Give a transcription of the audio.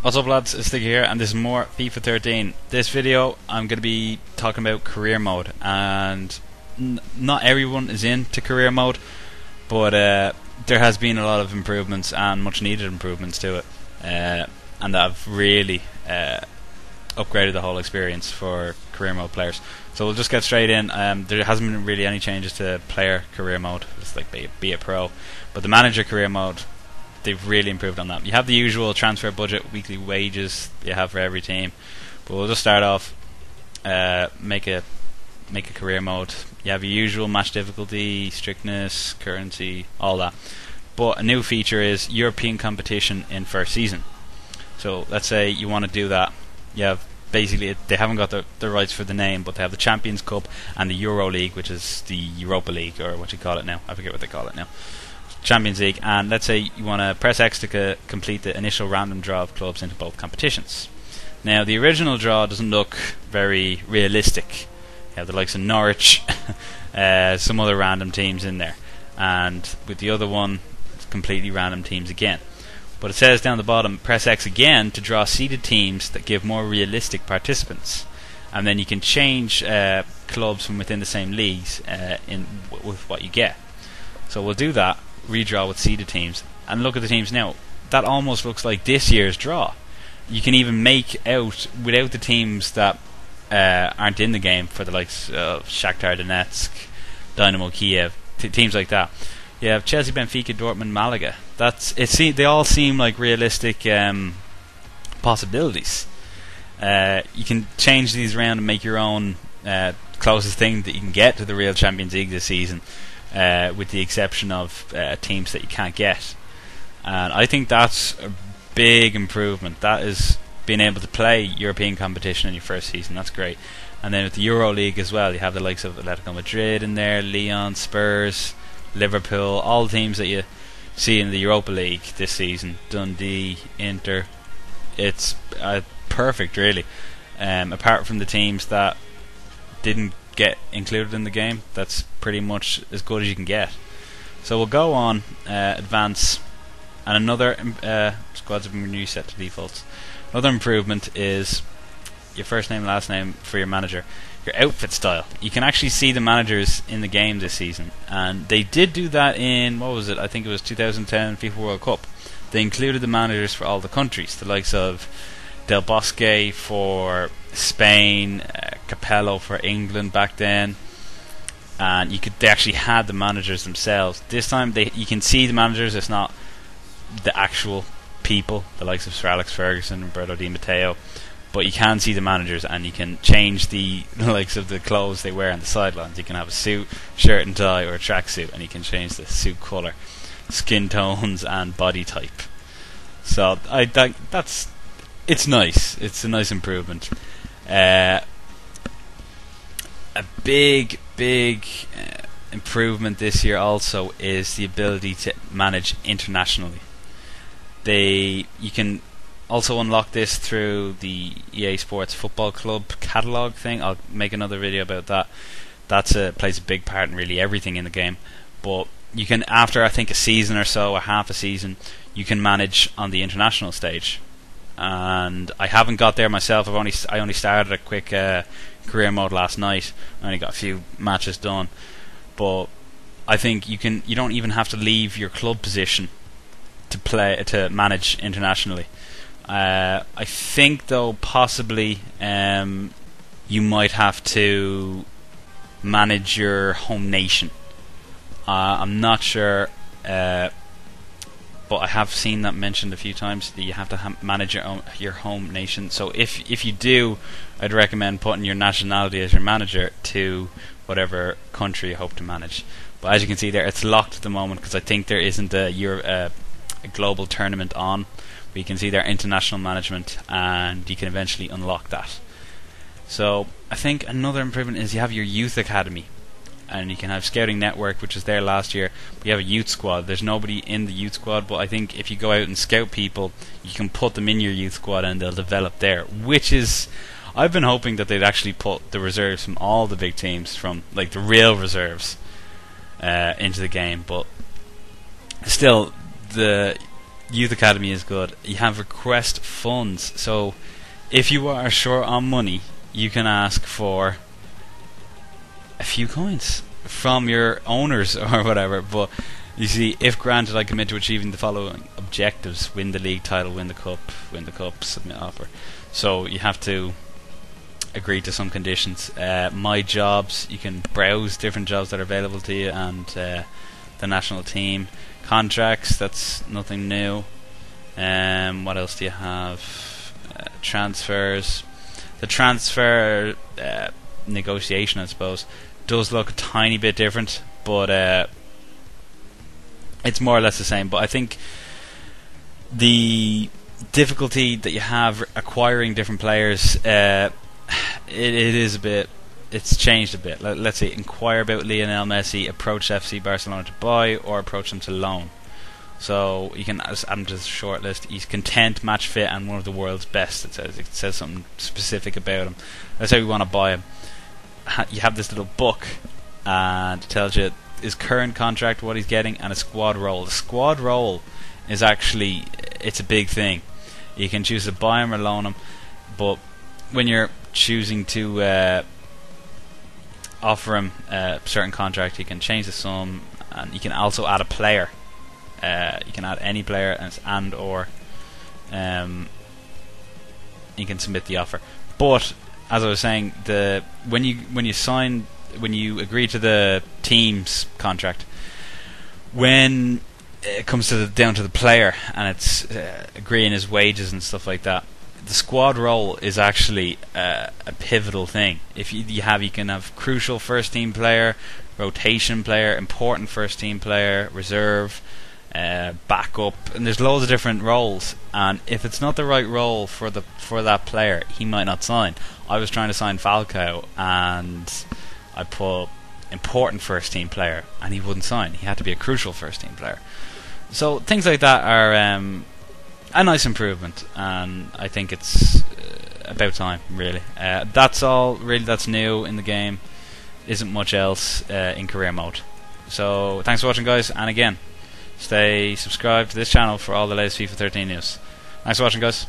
What's up, lads? It's Sticky here, and this is more FIFA 13. This video I'm going to be talking about career mode, and not everyone is into career mode, but there has been a lot of improvements and much needed improvements to it, and that have really upgraded the whole experience for career mode players. So we'll just get straight in. There hasn't been really any changes to player career mode. It's like be it pro, but the manager career mode, they've really improved on that. You have the usual transfer budget, weekly wages you have for every team, but we'll just start off. Make a career mode. You have your usual match difficulty, strictness, currency, all that. But a new feature is European competition in first season. So let's say you want to do that. You have basically, they haven't got the rights for the name, but they have the Champions Cup and the Euro League, which is the Europa League, or what you call it now. I forget what they call it now. Champions League. And let's say you want to press X to complete the initial random draw of clubs into both competitions. Now, the original draw doesn't look very realistic. You have the likes of Norwich, some other random teams in there, and with the other one, it's completely random teams again. But it says down the bottom, press X again to draw seeded teams that give more realistic participants, and then you can change clubs from within the same leagues with what you get. So we'll do that, redraw with seeded teams, and look at the teams now. That almost looks like this year's draw. You can even make out, without the teams that aren't in the game, for the likes of Shakhtar Donetsk, Dynamo Kiev, teams like that. You have Chelsea, Benfica, Dortmund, Malaga. They all seem like realistic possibilities. You can change these around and make your own closest thing that you can get to the real Champions League this season, with the exception of teams that you can't get. And I think that's a big improvement. That is being able to play European competition in your first season. That's great. And then with the Euro League as well, you have the likes of Atletico Madrid in there, Lyon, Spurs, Liverpool, all the teams that you see in the Europa League this season, Dundee, Inter. It's perfect, really. Apart from the teams that didn't get included in the game, that's pretty much as good as you can get. So we'll go on, advance, and another squads have been reset to defaults. Another improvement is your first name, last name for your manager. Your outfit style. You can actually see the managers in the game this season, and they did do that in, what was it? I think it was 2010 FIFA World Cup. They included the managers for all the countries, the likes of Del Bosque for Spain, Capello for England back then, and they actually had the managers themselves. This time you can see the managers. It's not the actual people, the likes of Sir Alex Ferguson, Roberto Di Matteo, but you can see the managers, and you can change the likes of the clothes they wear on the sidelines. You can have a suit, shirt and tie, or a tracksuit, and you can change the suit colour, skin tones, and body type. So it's nice. It's a nice improvement. A big improvement this year also is the ability to manage internationally. You can also unlock this through the EA Sports Football Club catalog thing. I'll make another video about that. Plays a big part in really everything in the game. But you can, after I think a season or so, or half a season, you can manage on the international stage. And I haven't got there myself. I only started a quick career mode last night. I only got a few matches done. But I think you don't even have to leave your club position to manage internationally. I think though possibly you might have to manage your home nation. I'm not sure, but I have seen that mentioned a few times, that you have to manage your home nation. So if you do, I'd recommend putting your nationality as your manager to whatever country you hope to manage. But as you can see there, it's locked at the moment because I think there isn't a global tournament on. But you can see their international management, and you can eventually unlock that. So I think another improvement is you have your youth academy, and you can have scouting network, which was there last year. But you have a youth squad. There's nobody in the youth squad, but I think if you go out and scout people, you can put them in your youth squad and they'll develop there, which is, I've been hoping that they'd actually put the reserves from all the big teams, from like the real reserves, into the game. But still, Youth Academy is good. You have request funds. So if you are short on money, you can ask for a few coins from your owners or whatever. But you see, if granted, I commit to achieving the following objectives: win the league title, win the cup, submit offer. So you have to agree to some conditions. My jobs, you can browse different jobs that are available to you, and the national team contracts. That's nothing new. What else do you have? Transfers. The transfer negotiation, I suppose, does look a tiny bit different, but it's more or less the same. But I think the difficulty that you have acquiring different players, it is a bit. It's changed a bit. Let's say inquire about Lionel Messi, approach FC Barcelona to buy, or approach them to loan. So you can add him to the short list. He's content, match fit, and one of the world's best. It says something specific about him. Let's say we want to buy him. You have this little book, and it tells you his current contract, what he's getting, and a squad role. The squad role is actually, it's a big thing. You can choose to buy him or loan him, but when you're choosing to offer him a certain contract, you can change the sum, and you can also add a player. You can add any player, and or you can submit the offer. But as I was saying, when you agree to the team's contract, when it comes to down to the player and it's agreeing his wages and stuff like that, the squad role is actually a pivotal thing. If you can have crucial first team player, rotation player, important first team player, reserve, backup, and there's loads of different roles. And if it's not the right role for that player, he might not sign. I was trying to sign Falcao, and I put important first team player, and he wouldn't sign. He had to be a crucial first team player. So things like that are a nice improvement, and I think it's about time, really. That's all really that's new in the game. Isn't much else in career mode. So thanks for watching, guys, and again, stay subscribed to this channel for all the latest FIFA 13 news. Thanks for watching, guys.